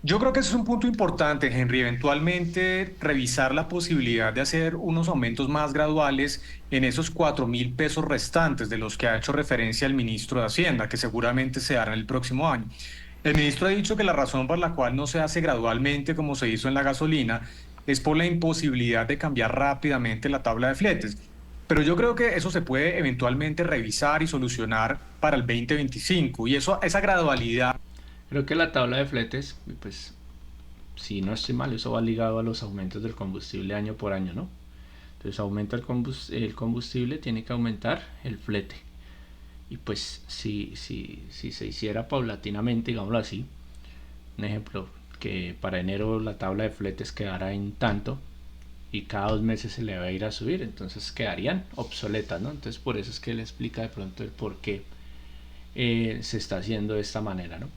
Yo creo que ese es un punto importante, Henry, eventualmente revisar la posibilidad de hacer unos aumentos más graduales en esos 4.000 pesos restantes de los que ha hecho referencia el ministro de Hacienda, que seguramente se hará en el próximo año. El ministro ha dicho que la razón por la cual no se hace gradualmente como se hizo en la gasolina es por la imposibilidad de cambiar rápidamente la tabla de fletes. Pero yo creo que eso se puede eventualmente revisar y solucionar para el 2025 y esa gradualidad. Creo que la tabla de fletes, pues si no estoy mal, eso va ligado a los aumentos del combustible año por año, ¿no? Entonces aumenta el combustible, tiene que aumentar el flete. Y pues si se hiciera paulatinamente, digámoslo así, un ejemplo, que para enero la tabla de fletes quedara en tanto y cada 2 meses se le va a ir a subir, entonces quedarían obsoletas, ¿no? Entonces por eso es que le explica de pronto el por qué se está haciendo de esta manera, ¿no?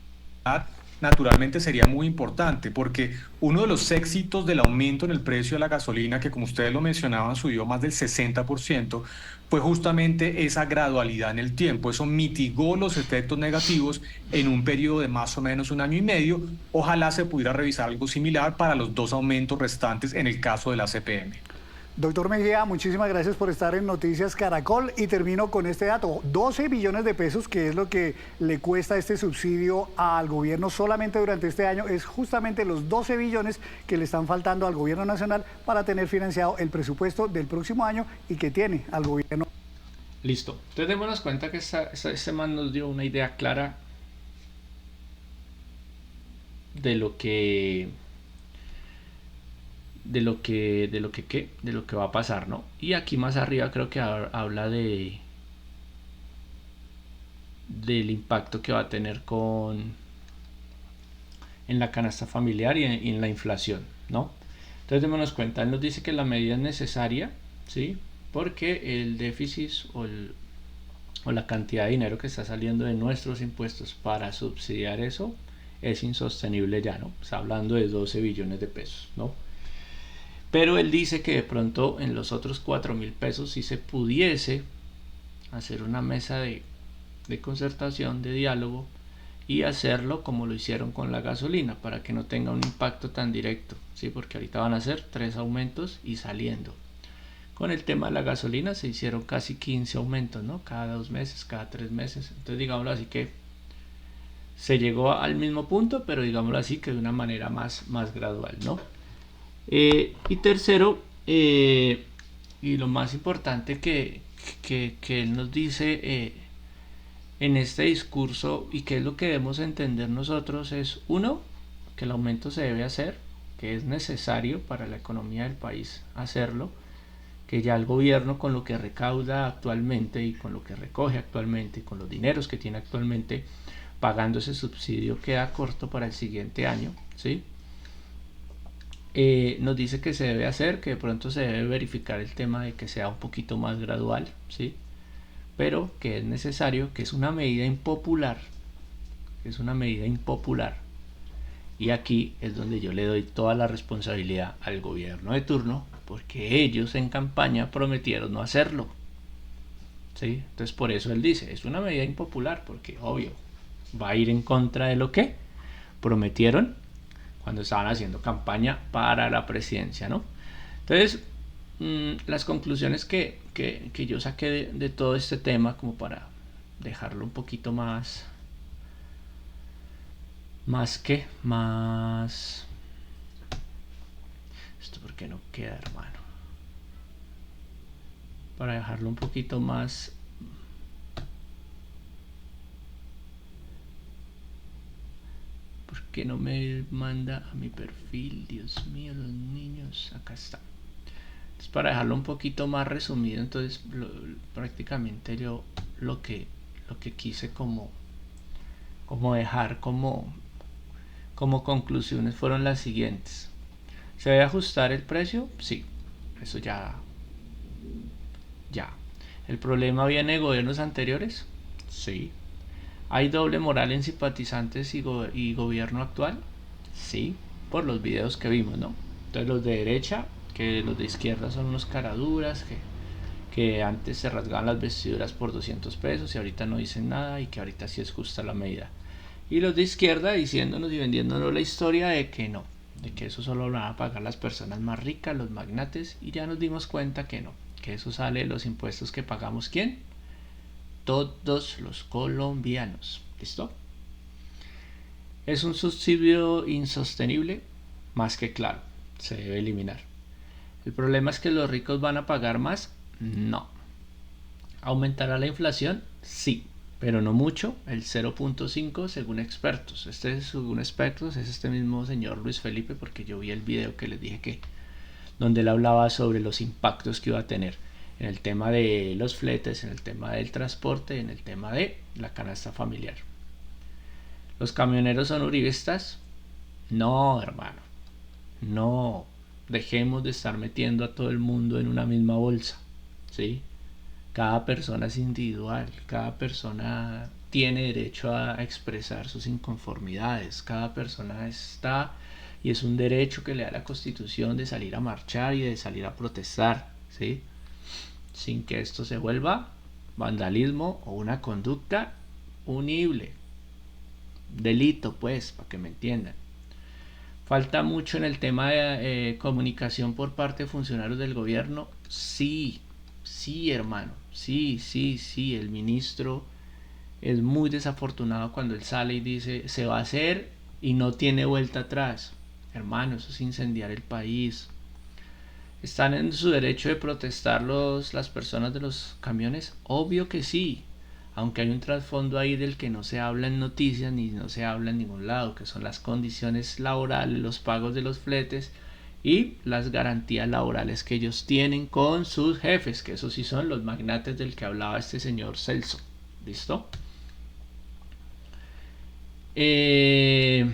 Naturalmente sería muy importante porque uno de los éxitos del aumento en el precio de la gasolina, que como ustedes lo mencionaban subió más del 60%, fue justamente esa gradualidad en el tiempo. Eso mitigó los efectos negativos en un periodo de más o menos 1 año y medio. Ojalá se pudiera revisar algo similar para los 2 aumentos restantes en el caso de la CPM. Doctor Mejía, muchísimas gracias por estar en Noticias Caracol y termino con este dato, 12 billones de pesos, que es lo que le cuesta este subsidio al gobierno solamente durante este año, es justamente los 12 billones que le están faltando al gobierno nacional para tener financiado el presupuesto del próximo año y que tiene al gobierno. Listo, entonces démonos cuenta que este man nos dio una idea clara de lo que va a pasar, ¿no? Y aquí más arriba creo que habla del impacto que va a tener en la canasta familiar y en la inflación, ¿no? Entonces démonos cuenta, él nos dice que la medida es necesaria, ¿sí? Porque el déficit o la cantidad de dinero que está saliendo de nuestros impuestos para subsidiar eso es insostenible ya, ¿no? Está hablando de 12 billones de pesos, ¿no? Pero él dice que de pronto en los otros 4.000 pesos sí se pudiese hacer una mesa de concertación, de diálogo, y hacerlo como lo hicieron con la gasolina, para que no tenga un impacto tan directo, ¿sí? Porque ahorita van a ser 3 aumentos y saliendo. Con el tema de la gasolina se hicieron casi 15 aumentos, ¿no? Cada 2 meses, cada 3 meses. Entonces digámoslo así que se llegó al mismo punto, pero digámoslo así que de una manera más gradual, ¿no? Y tercero, y lo más importante que él nos dice en este discurso, y que es lo que debemos entender nosotros, es uno, que el aumento se debe hacer, que es necesario para la economía del país hacerlo, que ya el gobierno con lo que recauda actualmente y con lo que recoge actualmente, con los dineros que tiene actualmente pagando ese subsidio, queda corto para el siguiente año, ¿sí? Nos dice que se debe hacer, que de pronto se debe verificar el tema de que sea un poquito más gradual, ¿sí? Pero que es necesario, que es una medida impopular, y aquí es donde yo le doy toda la responsabilidad al gobierno de turno, porque ellos en campaña prometieron no hacerlo, ¿sí? Entonces por eso él dice, es una medida impopular, porque obvio, va a ir en contra de lo que prometieron cuando estaban haciendo campaña para la presidencia, ¿no? Entonces, las conclusiones que yo saqué de todo este tema, como para dejarlo un poquito más esto por qué no queda, hermano, para dejarlo un poquito más que no me manda a mi perfil, Dios mío, los niños, acá está. Entonces, para dejarlo un poquito más resumido, entonces prácticamente yo lo que quise como dejar como conclusiones fueron las siguientes. ¿Se debe ajustar el precio? Sí, eso ya. ¿El problema viene de gobiernos anteriores? Sí. ¿Hay doble moral en simpatizantes y gobierno actual? Sí, por los videos que vimos, ¿no? Entonces los de derecha, que los de izquierda son unos caraduras, que antes se rasgaban las vestiduras por 200 pesos y ahorita no dicen nada, y que ahorita sí es justa la medida. Y los de izquierda diciéndonos y vendiéndonos la historia de que no, de que eso solo lo van a pagar las personas más ricas, los magnates, y ya nos dimos cuenta que no, que eso sale de los impuestos que pagamos, ¿quién? Todos los colombianos. ¿Listo? ¿Es un subsidio insostenible? Más que claro. se debe eliminar. ¿El problema es que los ricos van a pagar más? No. ¿Aumentará la inflación? Sí, pero no mucho, el 0.5 según expertos. Según expertos es este mismo señor Luis Felipe, porque yo vi el video que les dije que donde él hablaba sobre los impactos que iba a tener en el tema de los fletes, en el tema del transporte, en el tema de la canasta familiar. ¿Los camioneros son uribistas? No, hermano, no. Dejemos de estar metiendo a todo el mundo en una misma bolsa, ¿sí? Cada persona es individual, cada persona tiene derecho a expresar sus inconformidades, cada persona está y es un derecho que le da la Constitución de salir a marchar y de salir a protestar, ¿sí? Sin que esto se vuelva vandalismo o una conducta punible, delito, pues, para que me entiendan. ¿Falta mucho en el tema de comunicación por parte de funcionarios del gobierno? Sí, hermano, sí, el ministro es muy desafortunado cuando él sale y dice se va a hacer y no tiene vuelta atrás. Hermano, eso es incendiar el país. ¿Están en su derecho de protestar las personas de los camiones? Obvio que sí, aunque hay un trasfondo ahí del que no se habla en noticias ni no se habla en ningún lado, que son las condiciones laborales, los pagos de los fletes y las garantías laborales que ellos tienen con sus jefes, que esos sí son los magnates del que hablaba este señor Celso. ¿Listo? El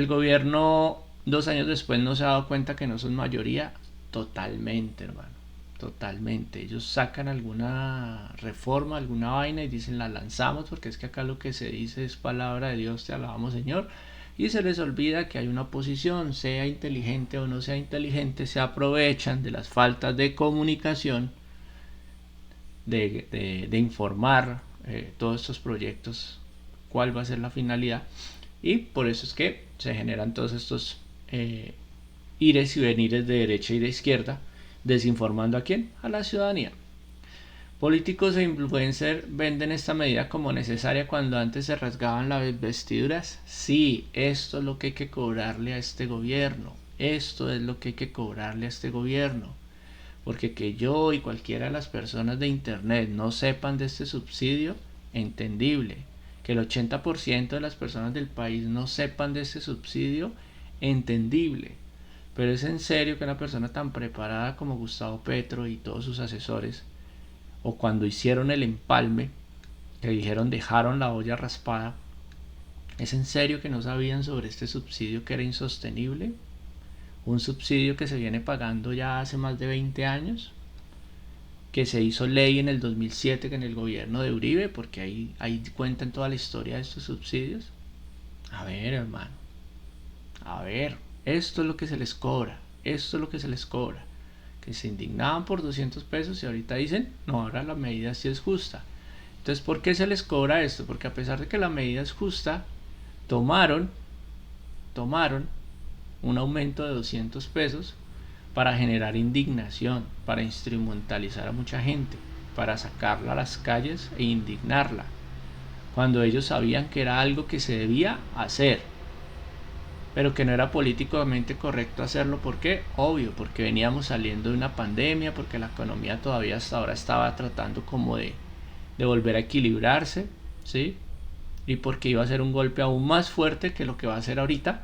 gobierno 2 años después no se ha dado cuenta que no son mayoría. Totalmente, hermano, totalmente. Ellos sacan alguna reforma, alguna vaina y dicen la lanzamos porque es que acá lo que se dice es palabra de Dios, te alabamos Señor, y se les olvida que hay una oposición, sea inteligente o no sea inteligente, se aprovechan de las faltas de comunicación, de informar todos estos proyectos, cuál va a ser la finalidad, y por eso es que se generan todos estos ires y venires de derecha y de izquierda, desinformando ¿a quién? A la ciudadanía. Políticos e influencers venden esta medida como necesaria cuando antes se rasgaban las vestiduras. Sí, esto es lo que hay que cobrarle a este gobierno. Esto es lo que hay que cobrarle a este gobierno. Porque que yo y cualquiera de las personas de internet no sepan de este subsidio, entendible. Que el 80% de las personas del país no sepan de este subsidio, entendible. Pero es en serio que una persona tan preparada como Gustavo Petro y todos sus asesores, o cuando hicieron el empalme, que dijeron dejaron la olla raspada, ¿es en serio que no sabían sobre este subsidio que era insostenible? Un subsidio que se viene pagando ya hace más de 20 años, que se hizo ley en el 2007 que en el gobierno de Uribe, porque ahí cuentan toda la historia de estos subsidios. A ver, hermano, a ver, esto es lo que se les cobra, esto es lo que se les cobra. Que se indignaban por 200 pesos y ahorita dicen, no, ahora la medida sí es justa. Entonces, ¿por qué se les cobra esto? Porque a pesar de que la medida es justa, tomaron un aumento de 200 pesos para generar indignación, para instrumentalizar a mucha gente, para sacarla a las calles e indignarla, cuando ellos sabían que era algo que se debía hacer, pero que no era políticamente correcto hacerlo. ¿Por qué? Obvio, porque veníamos saliendo de una pandemia, porque la economía todavía hasta ahora estaba tratando como de volver a equilibrarse, ¿sí? Y porque iba a ser un golpe aún más fuerte que lo que va a ser ahorita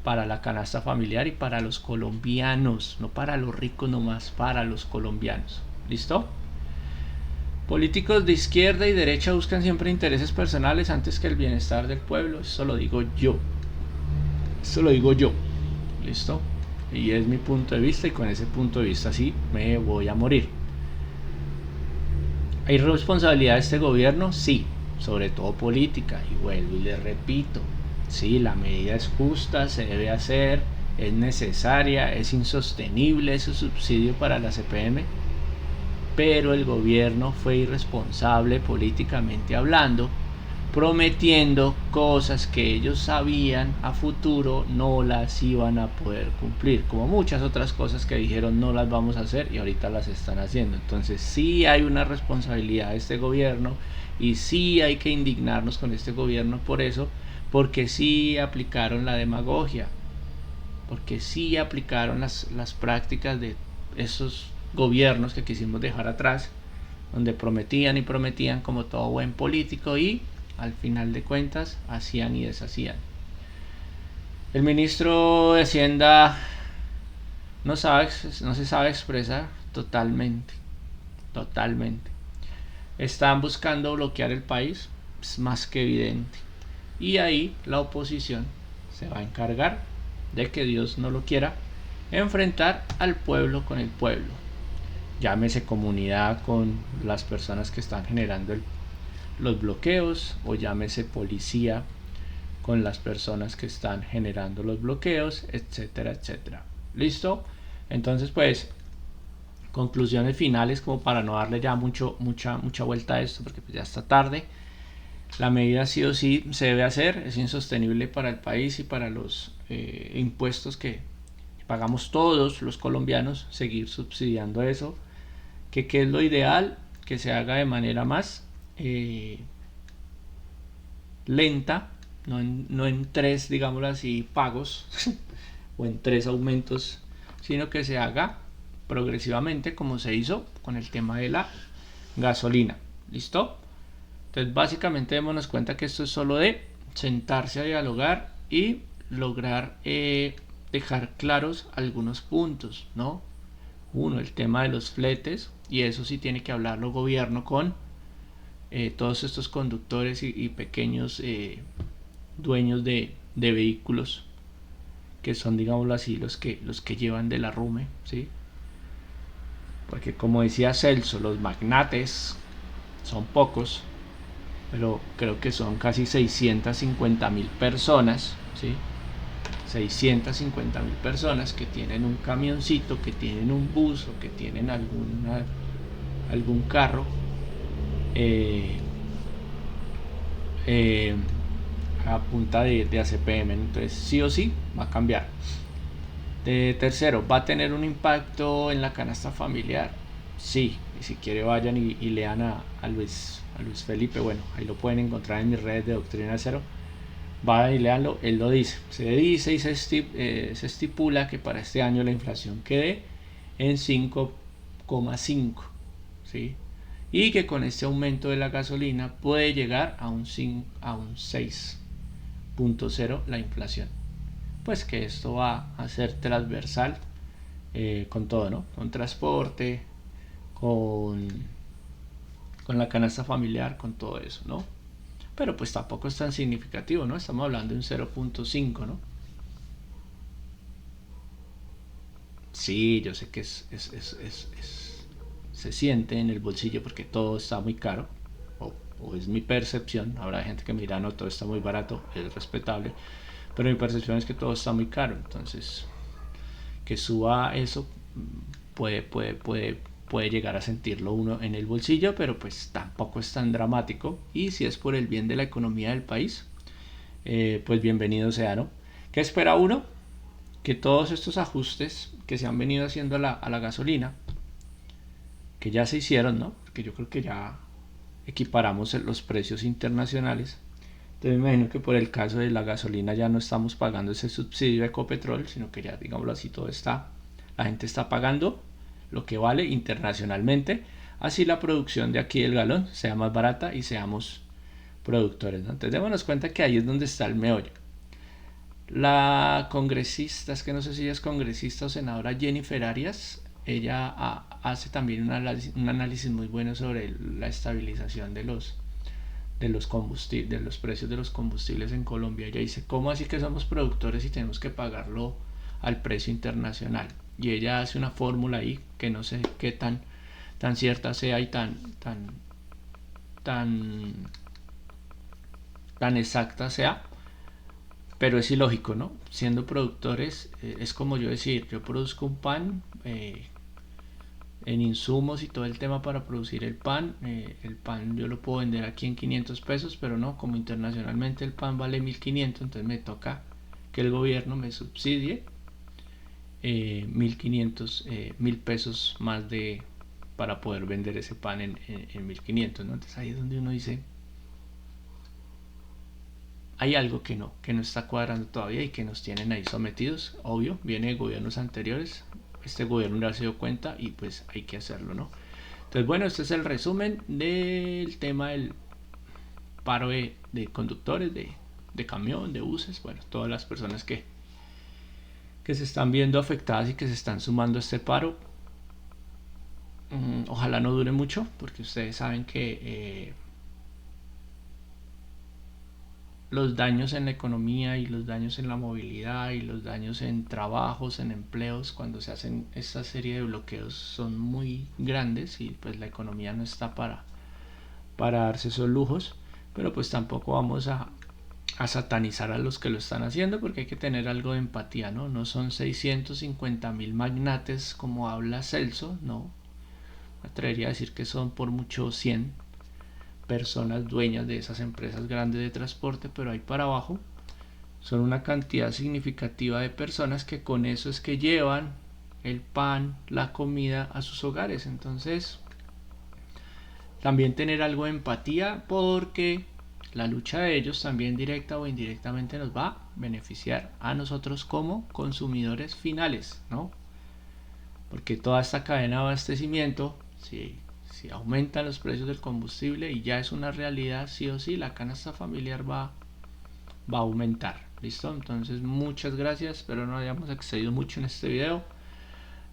para la canasta familiar y para los colombianos, no para los ricos nomás, para los colombianos. ¿Listo? Políticos de izquierda y derecha buscan siempre intereses personales antes que el bienestar del pueblo. Eso lo digo yo. Eso lo digo yo. ¿Listo? Y es mi punto de vista, y con ese punto de vista sí me voy a morir. ¿Hay responsabilidad de este gobierno? Sí, sobre todo política, y vuelvo y le repito, sí, la medida es justa, se debe hacer, es necesaria, es insostenible ese subsidio para la CPM, pero el gobierno fue irresponsable políticamente hablando, prometiendo cosas que ellos sabían a futuro no las iban a poder cumplir, como muchas otras cosas que dijeron no las vamos a hacer y ahorita las están haciendo. Entonces sí hay una responsabilidad de este gobierno y sí hay que indignarnos con este gobierno por eso, porque sí aplicaron la demagogia. porque sí aplicaron las prácticas de esos gobiernos que quisimos dejar atrás, donde prometían y prometían como todo buen político y al final de cuentas hacían y deshacían. El ministro de Hacienda no se sabe expresar totalmente. Están buscando bloquear el país, es más que evidente. Y ahí la oposición se va a encargar de que Dios no lo quiera, enfrentar al pueblo con el pueblo. Llámese comunidad con las personas que están generando los bloqueos, o llámese policía con las personas que están generando los bloqueos, etcétera, etcétera. ¿Listo? Entonces, pues, conclusiones finales, como para no darle ya mucha vuelta a esto, porque pues ya está tarde. La medida sí o sí se debe hacer, es insostenible para el país y para los impuestos que pagamos todos los colombianos, seguir subsidiando eso. ¿Qué es lo ideal? Que se haga de manera más lenta, no en 3, digámoslo así, pagos o en 3 aumentos, sino que se haga progresivamente, como se hizo con el tema de la gasolina. ¿Listo? Entonces básicamente démonos cuenta que esto es solo de sentarse a dialogar y lograr dejar claros algunos puntos, ¿no? Uno, el tema de los fletes, y eso sí tiene que hablarlo el gobierno con todos estos conductores y pequeños dueños de vehículos, que son, digámoslo así, los que llevan de la RUME, ¿sí? Porque como decía Celso, los magnates son pocos, pero creo que son casi 650.000 personas, ¿sí? 650.000 personas que tienen un camioncito, que tienen un bus o que tienen algún carro a punta de ACPM. Entonces sí o sí va a cambiar. Tercero, ¿va a tener un impacto en la canasta familiar? Sí, y si quiere vayan y lean a Luis Felipe, bueno, ahí lo pueden encontrar en mis redes de Doctrina Cero. Vayan y leanlo, él lo dice. Se dice y se estipula que para este año la inflación quede en 5,5, ¿sí? Y que con este aumento de la gasolina puede llegar a un 6,0 la inflación. Pues que esto va a ser transversal con todo, ¿no? Con transporte, con la canasta familiar, con todo eso, ¿no? Pero pues tampoco es tan significativo, ¿no? Estamos hablando de un 0,5, ¿no? Sí, yo sé que se siente en el bolsillo porque todo está muy caro, o es mi percepción. Habrá gente que me dirá, no, todo está muy barato, es respetable, pero mi percepción es que todo está muy caro. Entonces, que suba eso puede llegar a sentirlo uno en el bolsillo, pero pues tampoco es tan dramático, y si es por el bien de la economía del país, pues bienvenido sea, ¿no? ¿Qué espera uno? Que todos estos ajustes que se han venido haciendo a la gasolina, que ya se hicieron, ¿no? Porque yo creo que ya equiparamos los precios internacionales. Entonces me imagino que por el caso de la gasolina ya no estamos pagando ese subsidio de Ecopetrol, sino que ya, digámoslo así, la gente está pagando lo que vale internacionalmente, así la producción de aquí del galón sea más barata y seamos productores, ¿no? Entonces démonos cuenta que ahí es donde está el meollo. La congresista, es que no sé si ella es congresista o senadora, Jennifer Arias, ella hace también un análisis muy bueno sobre la estabilización de los combustibles, de los precios de los combustibles en Colombia. Ella dice, ¿cómo así que somos productores y tenemos que pagarlo al precio internacional? Y ella hace una fórmula ahí que no sé qué tan cierta sea y tan exacta sea, pero es ilógico, ¿no? Siendo productores, es como yo decir, yo produzco un pan en insumos y todo el tema para producir el pan yo lo puedo vender aquí en 500 pesos, pero no, como internacionalmente el pan vale 1.500, entonces me toca que el gobierno me subsidie 1.500 pesos más para poder vender ese pan en 1.500, ¿no? Entonces ahí es donde uno dice, hay algo que no está cuadrando todavía y que nos tienen ahí sometidos. Obvio, viene de gobiernos anteriores, este gobierno ya se dio cuenta y pues hay que hacerlo, ¿no? Entonces, bueno, este es el resumen del tema del paro de conductores, de camión, de buses, bueno, todas las personas que se están viendo afectadas y que se están sumando a este paro. Ojalá no dure mucho, porque ustedes saben que los daños en la economía y los daños en la movilidad y los daños en trabajos, en empleos, cuando se hacen esta serie de bloqueos son muy grandes y pues la economía no está para darse esos lujos, pero pues tampoco vamos a satanizar a los que lo están haciendo, porque hay que tener algo de empatía, ¿no? No son 650.000 magnates como habla Celso, no, me atrevería a decir que son por mucho 100 personas dueñas de esas empresas grandes de transporte, pero ahí para abajo son una cantidad significativa de personas que con eso es que llevan el pan, la comida a sus hogares. Entonces también tener algo de empatía, porque la lucha de ellos también directa o indirectamente nos va a beneficiar a nosotros como consumidores finales, ¿no? Porque toda esta cadena de abastecimiento, si aumentan los precios del combustible, y ya es una realidad, sí o sí, la canasta familiar va a aumentar. ¿Listo? Entonces, muchas gracias. Espero no hayamos excedido mucho en este video.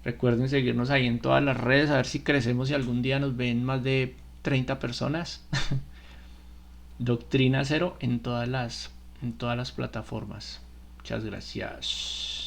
Recuerden seguirnos ahí en todas las redes, a ver si crecemos y algún día nos ven más de 30 personas. Doctrina Cero en todas las plataformas. Muchas gracias.